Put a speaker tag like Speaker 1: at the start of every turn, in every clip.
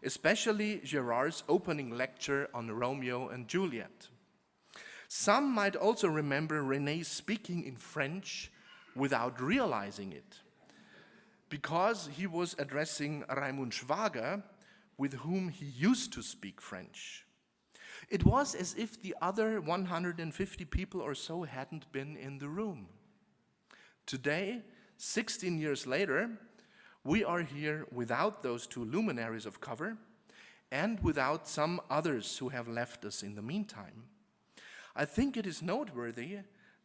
Speaker 1: especially Gerard's opening lecture on Romeo and Juliet. Some might also remember René speaking in French without realizing it, because he was addressing Raimund Schwager, with whom he used to speak French. It was as if the other 150 people or so hadn't been in the room. Today, 16 years later, we are here without those two luminaries of cover and without some others who have left us in the meantime. I think it is noteworthy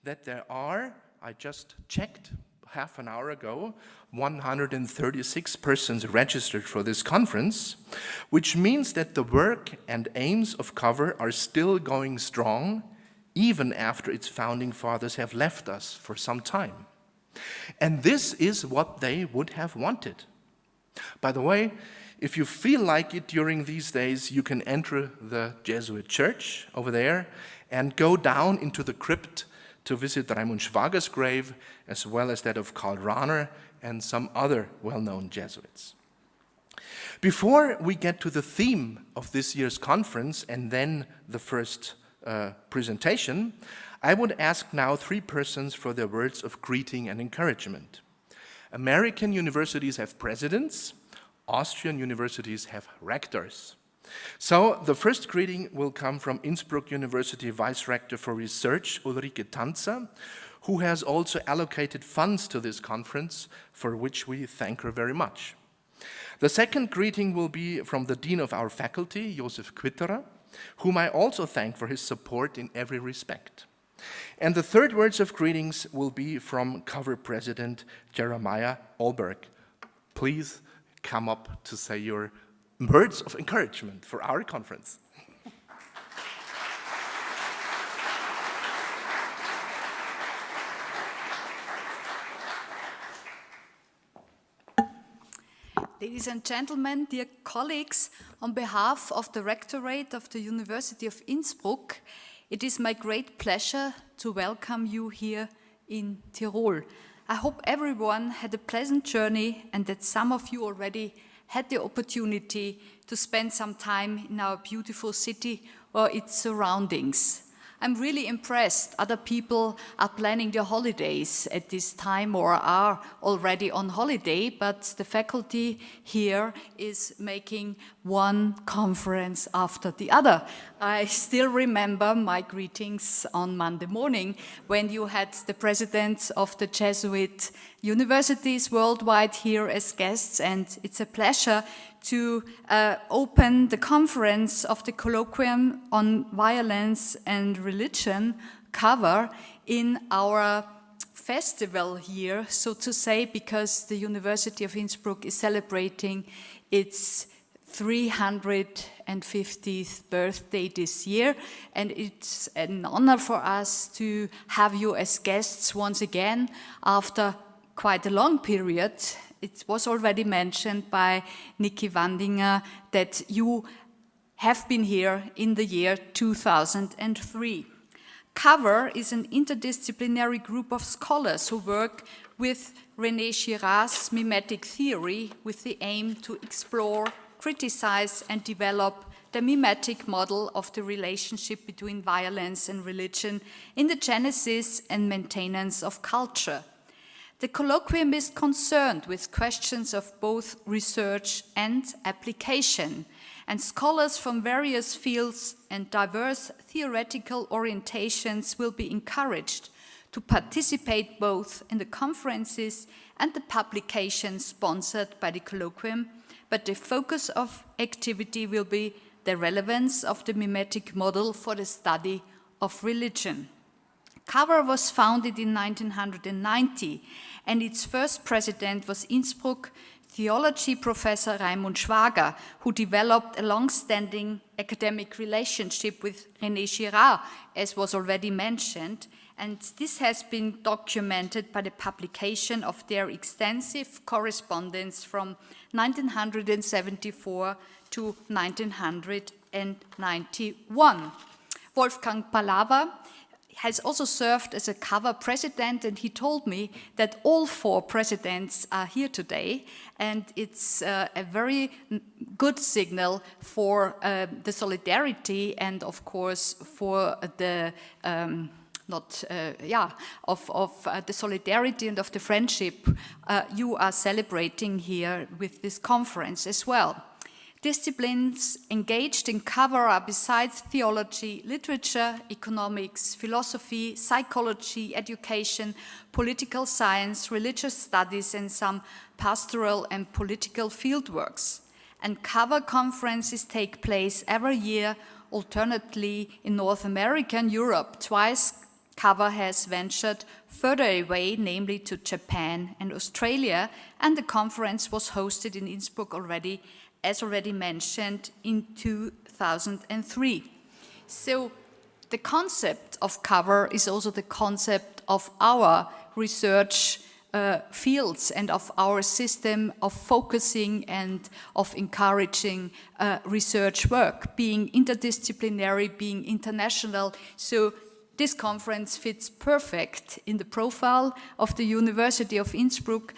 Speaker 1: that there are, I just checked half an hour ago, 136 persons registered for this conference, which means that the work and aims of cover are still going strong, even after its founding fathers have left us for some time. And this is what they would have wanted. By the way, if you feel like it during these days, you can enter the Jesuit church over there and go down into the crypt to visit Raimund Schwager's grave, as well as that of Karl Rahner and some other well-known Jesuits. Before we get to the theme of this year's conference and then the first presentation, I would ask now three persons for their words of greeting and encouragement. American universities have presidents, Austrian universities have rectors. So the first greeting will come from Innsbruck University Vice Rector for Research, Ulrike Tanzer, who has also allocated funds to this conference, for which we thank her very much. The second greeting will be from the Dean of our faculty, Josef Quitterer, whom I also thank for his support in every respect. And the third words of greetings will be from Cover President Jeremiah Olberg. Please come up to say your words of encouragement for our conference.
Speaker 2: Ladies and gentlemen, dear colleagues, on behalf of the Rectorate of the University of Innsbruck, it is my great pleasure to welcome you here in Tyrol. I hope everyone had a pleasant journey and that some of you already had the opportunity to spend some time in our beautiful city or its surroundings. I'm really impressed. Other people are planning their holidays at this time or are already on holiday, but the faculty here is making one conference after the other. I still remember my greetings on Monday morning when you had the presidents of the Jesuit universities worldwide here as guests, and it's a pleasure to open the conference of the colloquium on violence and religion cover in our festival here, so to say, because the University of Innsbruck is celebrating its 350th birthday this year, and it's an honor for us to have you as guests once again after quite a long period. It was already mentioned by Nikolaus Wandinger that you have been here in the year 2003. COV&R is an interdisciplinary group of scholars who work with René Girard's mimetic theory with the aim to explore, criticize, and develop the mimetic model of the relationship between violence and religion in the genesis and maintenance of culture. The colloquium is concerned with questions of both research and application, and scholars from various fields and diverse theoretical orientations will be encouraged to participate both in the conferences and the publications sponsored by the colloquium, but the focus of activity will be the relevance of the mimetic model for the study of religion. COV&R was founded in 1990, and its first president was Innsbruck theology professor Raimund Schwager, who developed a long-standing academic relationship with René Girard, as was already mentioned, and this has been documented by the publication of their extensive correspondence from 1974 to 1991. Wolfgang Palava has also served as a COV&R president, and he told me that all 4 presidents are here today, and it's a very good signal for the solidarity and, of course, for the the solidarity and of the friendship you are celebrating here with this conference as well. Disciplines engaged in COV&R are besides theology, literature, economics, philosophy, psychology, education, political science, religious studies, and some pastoral and political fieldworks. And COV&R conferences take place every year, alternately in North America and Europe. Twice COV&R has ventured further away, namely to Japan and Australia, and the conference was hosted in Innsbruck already, as already mentioned, in 2003. So the concept of COV&R is also the concept of our research fields and of our system of focusing and of encouraging research work, being interdisciplinary, being international. So this conference fits perfect in the profile of the University of Innsbruck,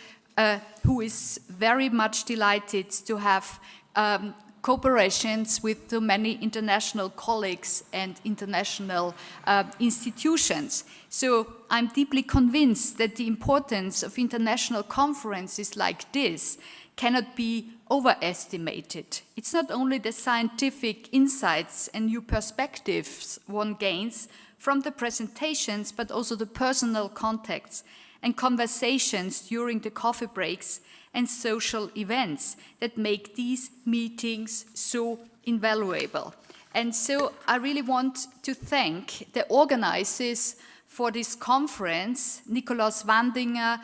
Speaker 2: who is very much delighted to have cooperations with so many international colleagues and international institutions. So I'm deeply convinced that the importance of international conferences like this cannot be overestimated. It's not only the scientific insights and new perspectives one gains from the presentations, but also the personal contacts and conversations during the coffee breaks and social events that make these meetings so invaluable. And so I really want to thank the organizers for this conference, Nikolaus Wandinger,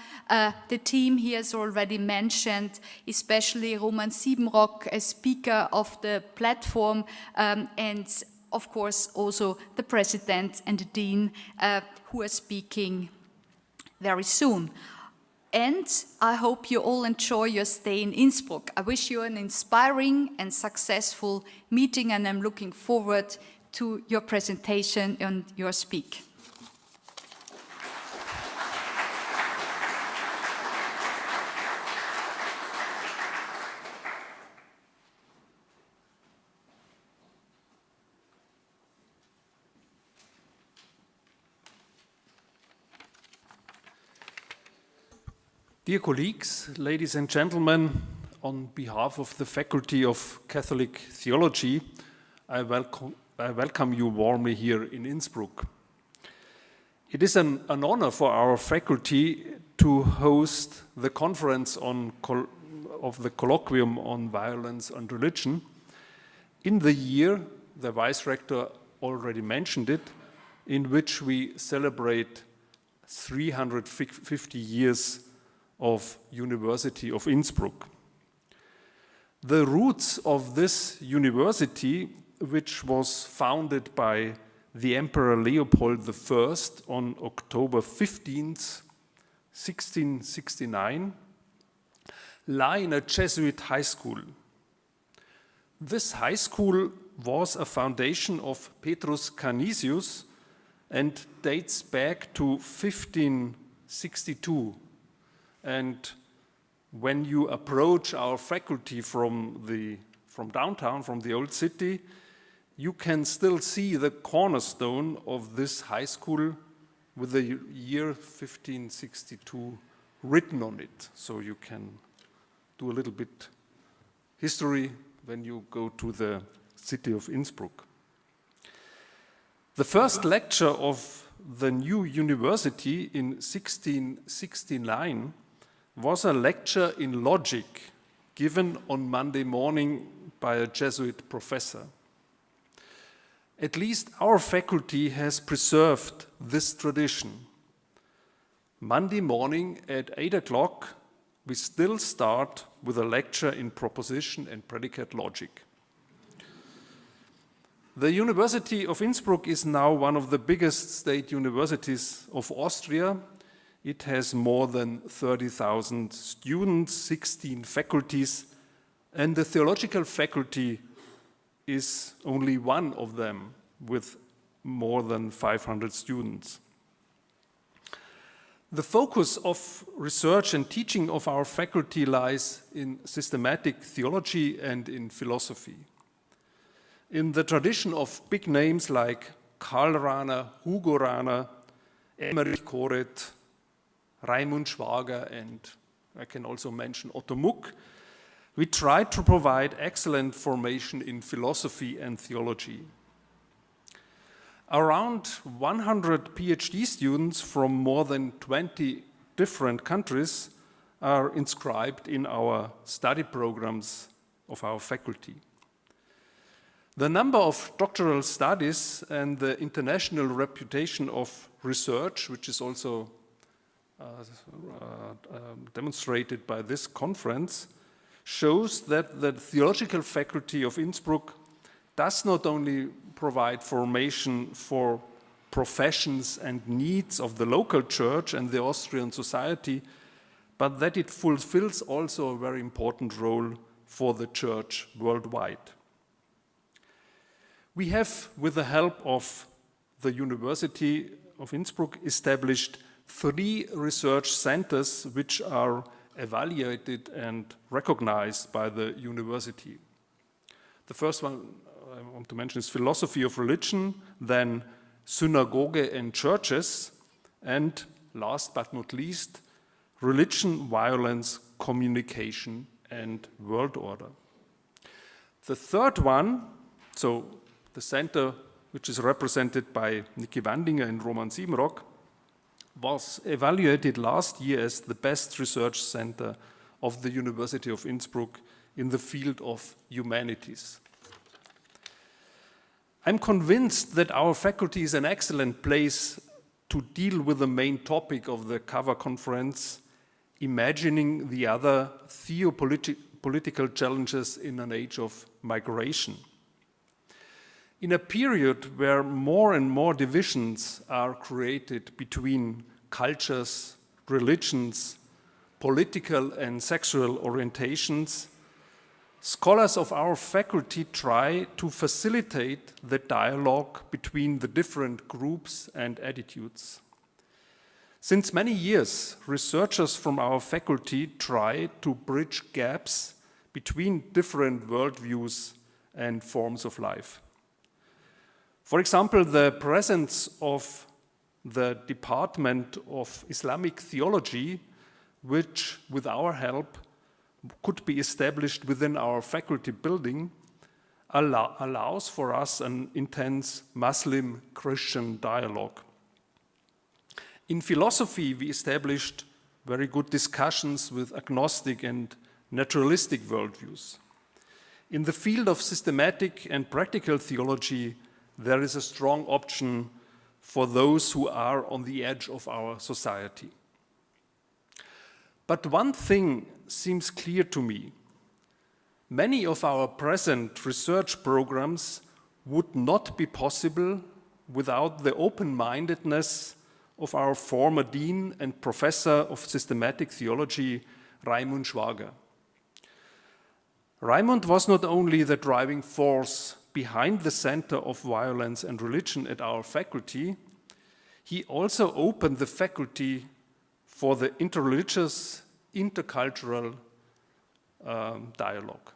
Speaker 2: the team he has already mentioned, especially Roman Siebenrock, a speaker of the platform, and of course also the president and the dean who are speaking very soon. And I hope you all enjoy your stay in Innsbruck. I wish you an inspiring and successful meeting, and I'm looking forward to your presentation and your speak.
Speaker 3: Dear colleagues, ladies and gentlemen, on behalf of the Faculty of Catholic Theology, I welcome you warmly here in Innsbruck. It is an honor for our faculty to host the conference of the colloquium on violence and religion in the year, the Vice Rector already mentioned it, in which we celebrate 350 years of University of Innsbruck. The roots of this university, which was founded by the Emperor Leopold I on October 15th, 1669, lie in a Jesuit high school. This high school was a foundation of Petrus Canisius and dates back to 1562. And when you approach our faculty from downtown, from the old city, you can still see the cornerstone of this high school with the year 1562 written on it. So you can do a little bit history when you go to the city of Innsbruck. The first lecture of the new university in 1669 was a lecture in logic given on Monday morning by a Jesuit professor. At least our faculty has preserved this tradition. Monday morning at 8 o'clock, we still start with a lecture in proposition and predicate logic. The University of Innsbruck is now one of the biggest state universities of Austria. It has more than 30,000 students, 16 faculties, and the theological faculty is only one of them with more than 500 students. The focus of research and teaching of our faculty lies in systematic theology and in philosophy. In the tradition of big names like Karl Rahner, Hugo Rahner, Emmerich Koret, Raimund Schwager, and I can also mention Otto Muck, we try to provide excellent formation in philosophy and theology. Around 100 PhD students from more than 20 different countries are inscribed in our study programs of our faculty. The number of doctoral studies and the international reputation of research, which is also demonstrated by this conference, shows that the theological faculty of Innsbruck does not only provide formation for professions and needs of the local church and the Austrian society, but that it fulfills also a very important role for the church worldwide. We have, with the help of the University of Innsbruck, established 3 research centers which are evaluated and recognized by the university. The first one I want to mention is philosophy of religion, then synagogue and churches, and last but not least, religion, violence, communication, and world order. The third one, so the center which is represented by Nikolaus Wandinger and Roman Siebenrock, was evaluated last year as the best research center of the University of Innsbruck in the field of humanities. I'm convinced that our faculty is an excellent place to deal with the main topic of the COV&R conference, imagining the other theopolitical challenges in an age of migration. In a period where more and more divisions are created between cultures, religions, political and sexual orientations, scholars of our faculty try to facilitate the dialogue between the different groups and attitudes. Since many years, researchers from our faculty try to bridge gaps between different worldviews and forms of life. For example, the presence of the Department of Islamic Theology, which, with our help, could be established within our faculty building, allows for us an intense Muslim-Christian dialogue. In philosophy, we established very good discussions with agnostic and naturalistic worldviews. In the field of systematic and practical theology, there is a strong option for those who are on the edge of our society. But one thing seems clear to me. Many of our present research programs would not be possible without the open-mindedness of our former dean and professor of systematic theology, Raimund Schwager. Raimund was not only the driving force behind the Center of Violence and Religion at our faculty, he also opened the faculty for the interreligious, intercultural dialogue.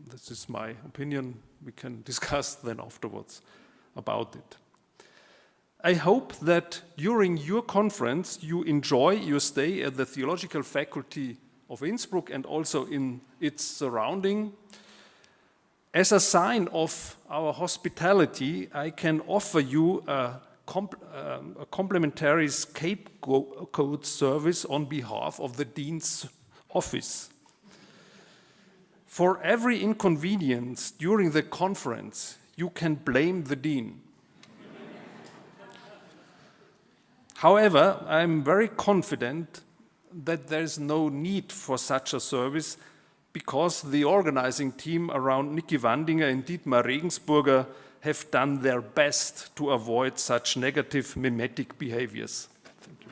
Speaker 3: This is my opinion. We can discuss then afterwards about it. I hope that during your conference you enjoy your stay at the Theological Faculty of Innsbruck and also in its surrounding. As a sign of our hospitality, I can offer you a complimentary scapegoat service on behalf of the Dean's office. For every inconvenience during the conference, you can blame the Dean. However, I'm very confident that there is no need for such a service because the organizing team around Nikolaus Wandinger and Dietmar Regensburger have done their best to avoid such negative mimetic behaviors. Thank you.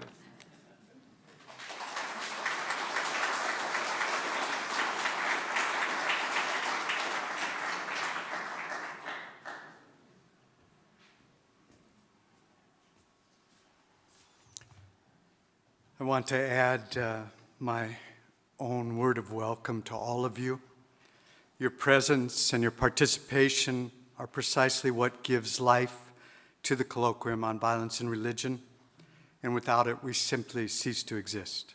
Speaker 4: want to add my own word of welcome to all of you. Your presence and your participation are precisely what gives life to the colloquium on violence and religion, and without it, we simply cease to exist.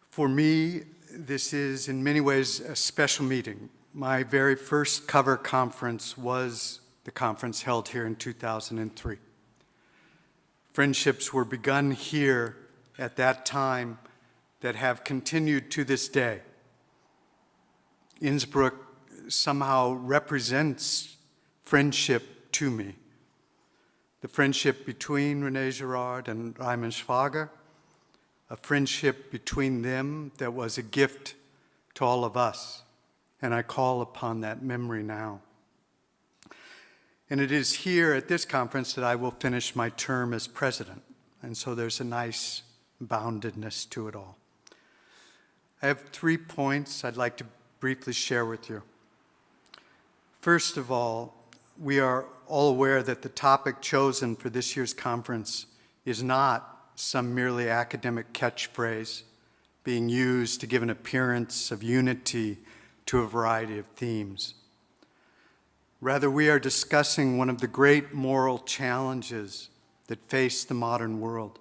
Speaker 4: For me, this is in many ways a special meeting. My very first cover conference was the conference held here in 2003. Friendships were begun here at that time that have continued to this day. Innsbruck somehow represents friendship to me. The friendship between René Girard and Raimund Schwager, a friendship between them that was a gift to all of us, and I call upon that memory now. And it is here at this conference that I will finish my term as president, and so there's a nice boundedness to it all. I have 3 points I'd like to briefly share with you. First of all, we are all aware that the topic chosen for this year's conference is not some merely academic catchphrase being used to give an appearance of unity to a variety of themes. Rather, we are discussing one of the great moral challenges that face the modern world,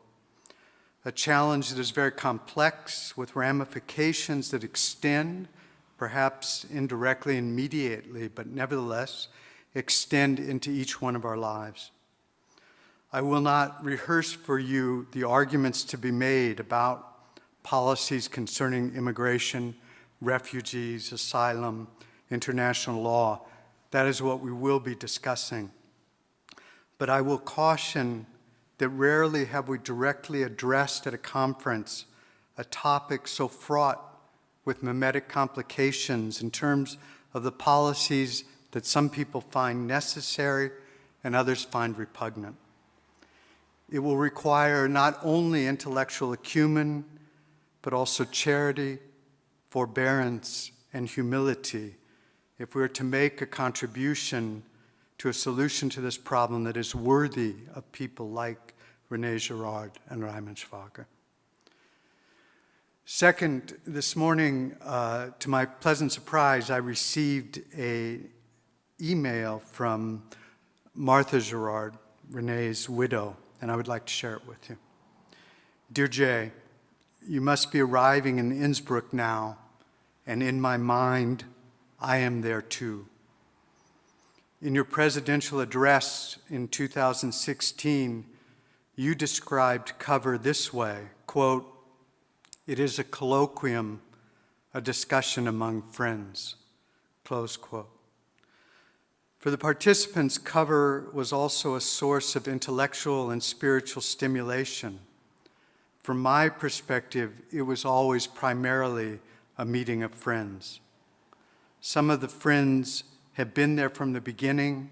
Speaker 4: a challenge that is very complex with ramifications that extend, perhaps indirectly and mediately, but nevertheless extend into each one of our lives. I will not rehearse for you the arguments to be made about policies concerning immigration, refugees, asylum, international law. That is what we will be discussing. But I will caution that rarely have we directly addressed at a conference a topic so fraught with mimetic complications in terms of the policies that some people find necessary and others find repugnant. It will require not only intellectual acumen, but also charity, forbearance, and humility if we are to make a contribution to a solution to this problem that is worthy of people like René Girard and Raimund Schwager. Second, this morning, to my pleasant surprise, I received an email from Martha Girard, René's widow, and I would like to share it with you. Dear Jay, you must be arriving in Innsbruck now, and in my mind, I am there too. In your presidential address in 2016, you described cover this way, quote, "It is a colloquium, a discussion among friends," close quote. For the participants, cover was also a source of intellectual and spiritual stimulation. From my perspective, it was always primarily a meeting of friends. Some of the friends have been there from the beginning.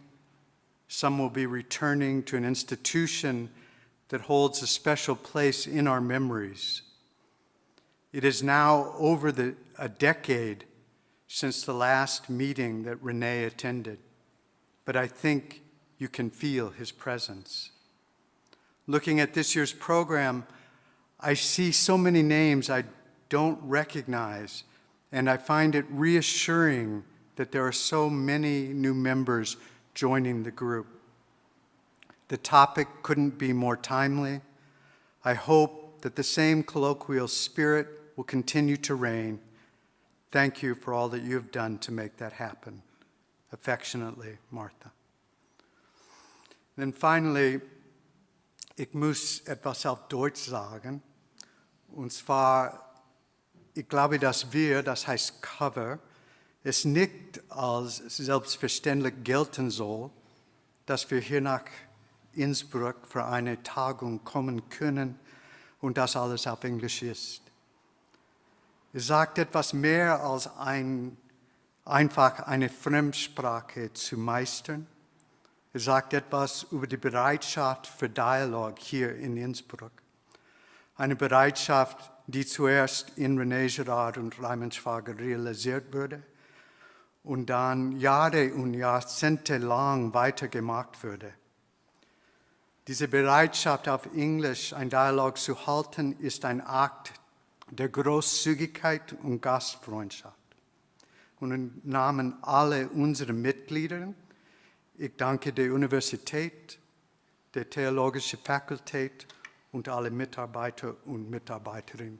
Speaker 4: Some will be returning to an institution that holds a special place in our memories. It is now over a decade since the last meeting that René attended, but I think you can feel his presence. Looking at this year's program, I see so many names I don't recognize, and I find it reassuring that there are so many new members joining the group. The topic couldn't be more timely. I hope that the same colloquial spirit will continue to reign. Thank you for all that you have done to make that happen. Affectionately, Martha. Then finally, ich muss etwas auf Deutsch sagen. Und zwar, ich glaube, dass wir, das heißt Cover, es nicht als selbstverständlich gelten soll, dass wir hier nach Innsbruck für eine Tagung kommen können und das alles auf Englisch ist. Es sagt etwas mehr als einfach eine Fremdsprache zu meistern. Es sagt etwas über die Bereitschaft für Dialog hier in Innsbruck. Eine Bereitschaft, die zuerst in René Girard und Raimund Schwager realisiert wurde und dann Jahre und Jahrzehnte lang weitergemacht wurde. Diese Bereitschaft, auf Englisch ein Dialog zu halten, ist ein Akt der Großzügigkeit und Gastfreundschaft. Und im Namen aller unserer Mitglieder, ich danke der Universität, der Theologischen Fakultät und alle Mitarbeiter und Mitarbeiterinnen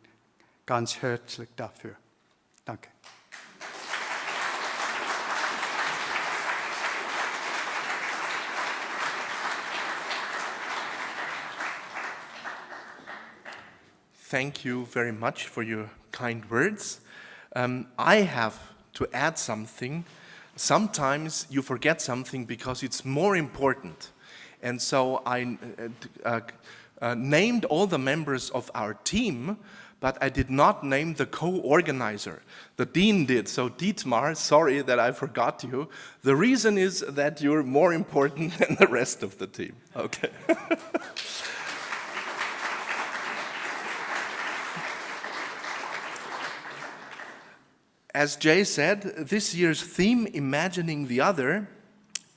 Speaker 4: ganz herzlich dafür. Danke.
Speaker 1: Thank you very much for your kind words. I have to add something. Sometimes you forget something because it's more important. And so I named all the members of our team, but I did not name the co-organizer. The dean did. So Dietmar, sorry that I forgot you. The reason is that you're more important than the rest of the team. Okay. As Jay said, this year's theme, Imagining the Other,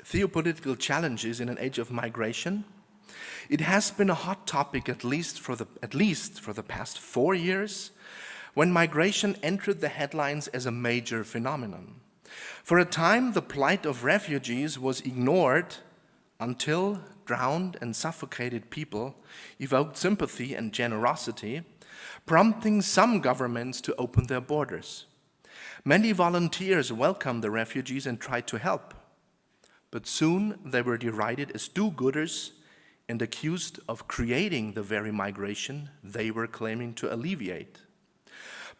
Speaker 1: Theopolitical Challenges in an Age of Migration, it has been a hot topic at least for the past 4 years, when migration entered the headlines as a major phenomenon. For a time, the plight of refugees was ignored until drowned and suffocated people evoked sympathy and generosity, prompting some governments to open their borders. Many volunteers welcomed the refugees and tried to help, but soon they were derided as do-gooders and accused of creating the very migration they were claiming to alleviate.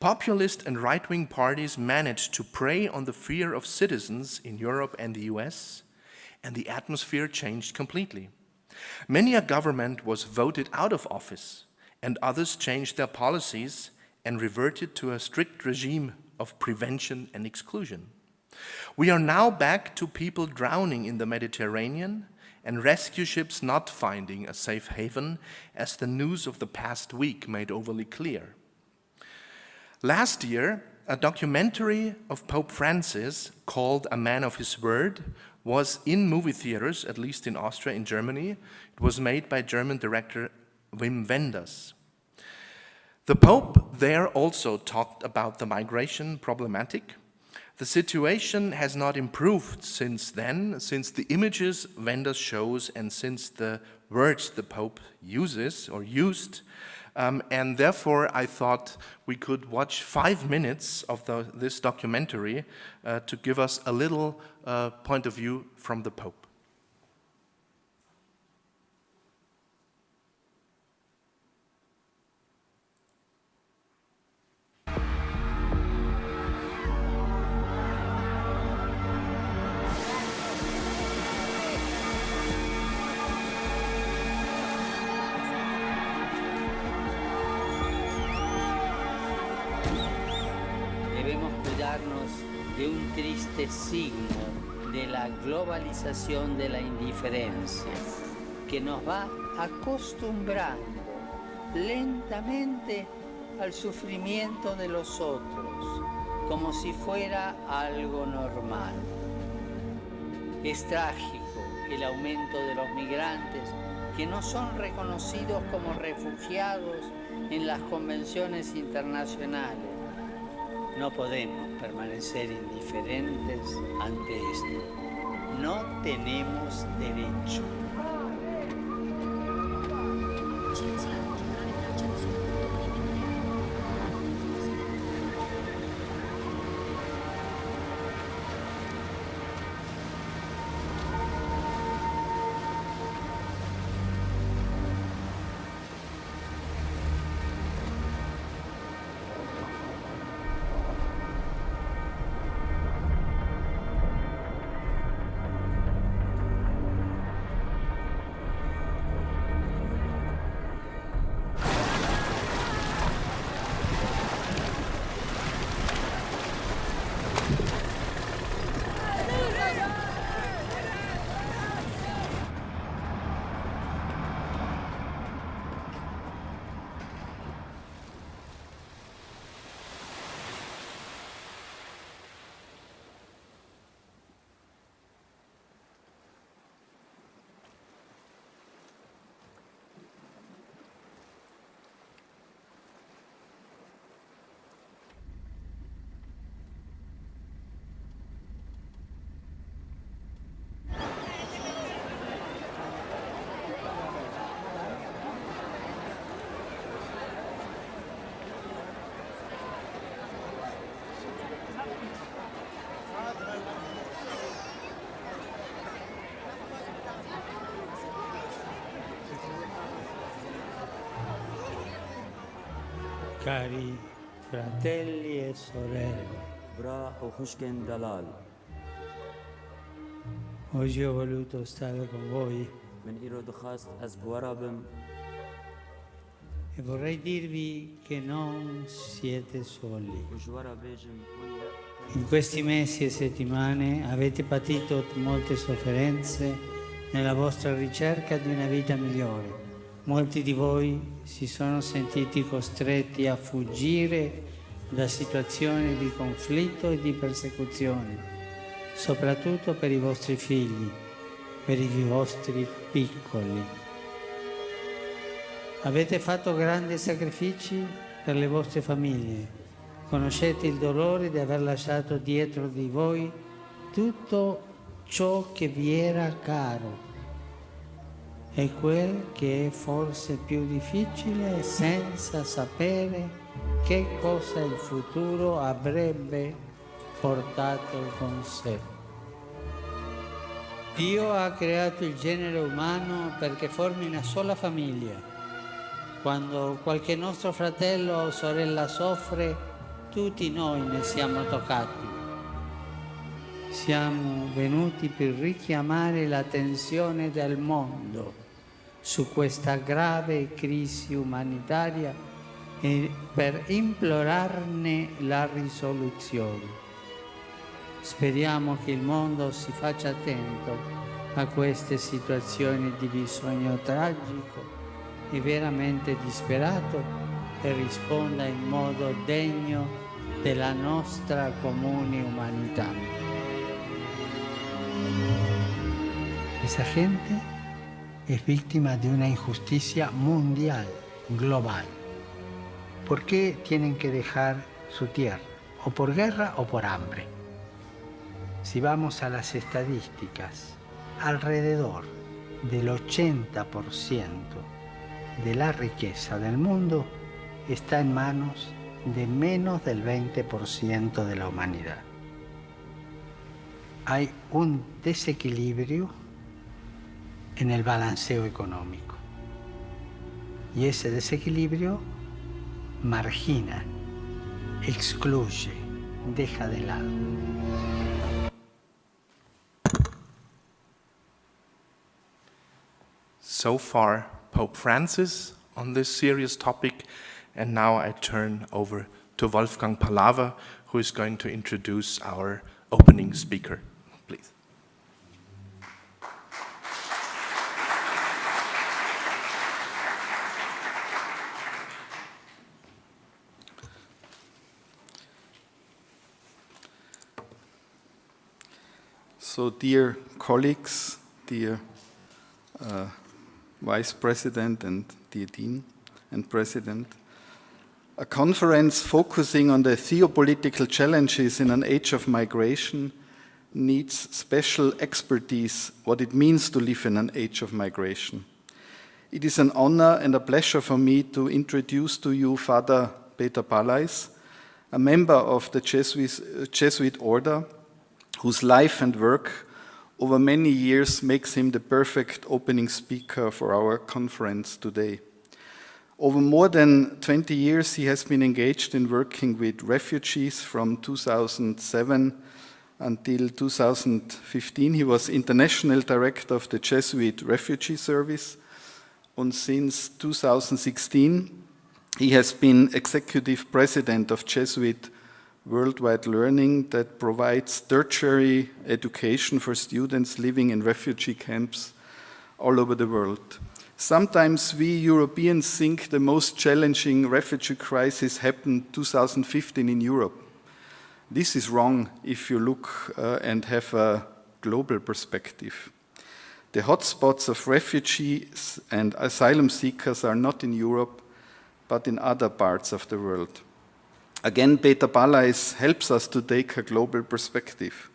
Speaker 1: Populist and right-wing parties managed to prey on the fear of citizens in Europe and the US, and the atmosphere changed completely. Many a government was voted out of office, and others changed their policies and reverted to a strict regime of prevention and exclusion. We are now back to people drowning in the Mediterranean and rescue ships not finding a safe haven, as the news of the past week made overly clear. Last year, a documentary of Pope Francis called A Man of His Word was in movie theaters, at least in Austria, in Germany. It was made by German director Wim Wenders. The Pope there also talked about the migration problematic. The situation has not improved since then, since the images Wenders shows and since the words the Pope uses or used. And therefore, I thought we could watch 5 minutes of this documentary to give us a little point of view from the Pope.
Speaker 5: De un triste signo de la globalización de la indiferencia que nos va acostumbrando lentamente al sufrimiento de los otros, como si fuera algo normal. Es trágico el aumento de los migrantes que no son reconocidos como refugiados en las convenciones internacionales. No podemos permanecer indiferentes ante esto. No tenemos derecho.
Speaker 6: Cari fratelli e sorelle,
Speaker 7: برا وخشكن دلال
Speaker 6: oggi ho voluto stare con voi
Speaker 7: من إيرو خاست أز بورابم
Speaker 6: e vorrei dirvi che non siete soli.
Speaker 7: وجوارا بيجم
Speaker 6: In questi mesi e settimane avete patito molte sofferenze nella vostra ricerca di una vita migliore. Molti di voi si sono sentiti costretti a fuggire da situazioni di conflitto e di persecuzione, soprattutto per i vostri figli, per i vostri piccoli. Avete fatto grandi sacrifici per le vostre famiglie. Conoscete il dolore di aver lasciato dietro di voi tutto ciò che vi era caro. E quel che è forse più difficile, senza sapere che cosa il futuro avrebbe portato con sé. Dio ha creato il genere umano perché formi una sola famiglia. Quando qualche nostro fratello o sorella soffre, tutti noi ne siamo toccati. Siamo venuti per richiamare l'attenzione del mondo su questa grave crisi umanitaria e per implorarne la risoluzione. Speriamo che il mondo si faccia attento a queste situazioni di bisogno tragico e veramente disperato e risponda in modo degno della nostra comune umanità. Esa gente es víctima de una injusticia mundial, global. ¿Por qué tienen que dejar su tierra? ¿O por guerra o por hambre? Si vamos a las estadísticas, alrededor del 80% de la riqueza del mundo está en manos de menos del 20% de la humanidad. Hay un desequilibrio en el balanceo económico. Y ese desequilibrio margina, excluye, deja de lado.
Speaker 1: So far, Pope Francis on this serious topic, and now I turn over to Wolfgang Palava, who is going to introduce our opening speaker. Please.
Speaker 8: So, dear colleagues, dear Vice President and dear Dean and President, a conference focusing on the theopolitical challenges in an age of migration needs special expertise what it means to live in an age of migration. It is an honor and a pleasure for me to introduce to you Father Peter Palais, a member of the Jesuit order, whose life and work over many years makes him the perfect opening speaker for our conference today. Over more than 20 years, he has been engaged in working with refugees. From 2007 until 2015, he was International Director of the Jesuit Refugee Service. And since 2016, he has been Executive President of Jesuit Worldwide Learning, that provides tertiary education for students living in refugee camps all over the world. Sometimes we Europeans think the most challenging refugee crisis happened 2015 in Europe. This is wrong if you look and have a global perspective. The hotspots of refugees and asylum seekers are not in Europe, but in other parts of the world. Again, Peter Palais helps us to take a global perspective.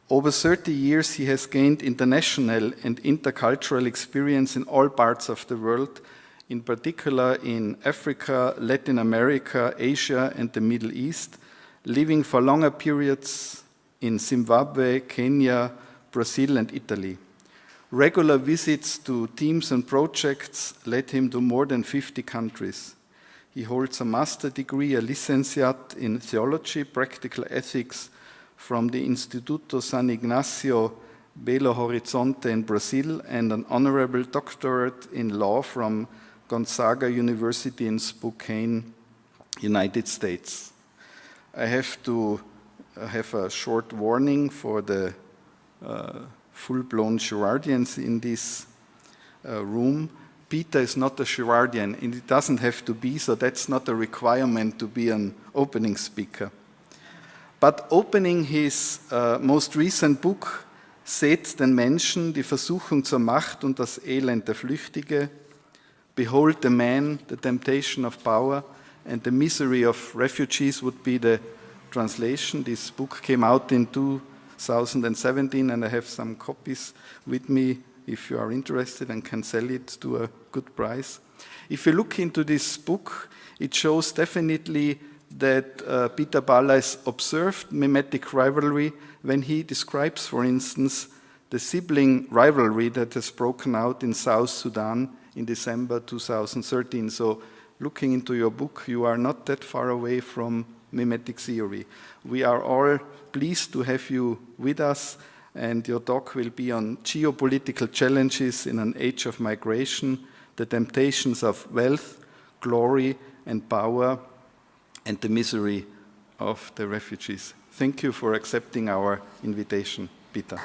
Speaker 8: Over 30 years, he has gained international and intercultural experience in all parts of the world, in particular in Africa, Latin America, Asia, and the Middle East, living for longer periods in Zimbabwe, Kenya, Brazil, and Italy. Regular visits to teams and projects led him to more than 50 countries. He holds a master degree, a licentiate in theology, practical ethics from the Instituto San Ignacio Belo Horizonte in Brazil, and an honorable doctorate in law from Gonzaga University in Spokane, United States. I have to have a short warning for the full-blown Girardians in this room. Peter is not a Girardian, and it doesn't have to be, so that's not a requirement to be an opening speaker. But opening his most recent book, Seht den Menschen, die Versuchung zur Macht und das Elend der Flüchtige, Behold the Man, the Temptation of Power, and the Misery of Refugees would be the translation. This book came out in 2017, and I have some copies with me if you are interested and can sell it to a good price. If you look into this book, it shows definitely that Peter Balla has observed mimetic rivalry when he describes, for instance, the sibling rivalry that has broken out in South Sudan in December 2013. So looking into your book, you are not that far away from mimetic theory. We are all pleased to have you with us, and your talk will be on geopolitical challenges in an age of migration, the temptations of wealth, glory, and power, and the misery of the refugees. Thank you for accepting our invitation, Peter.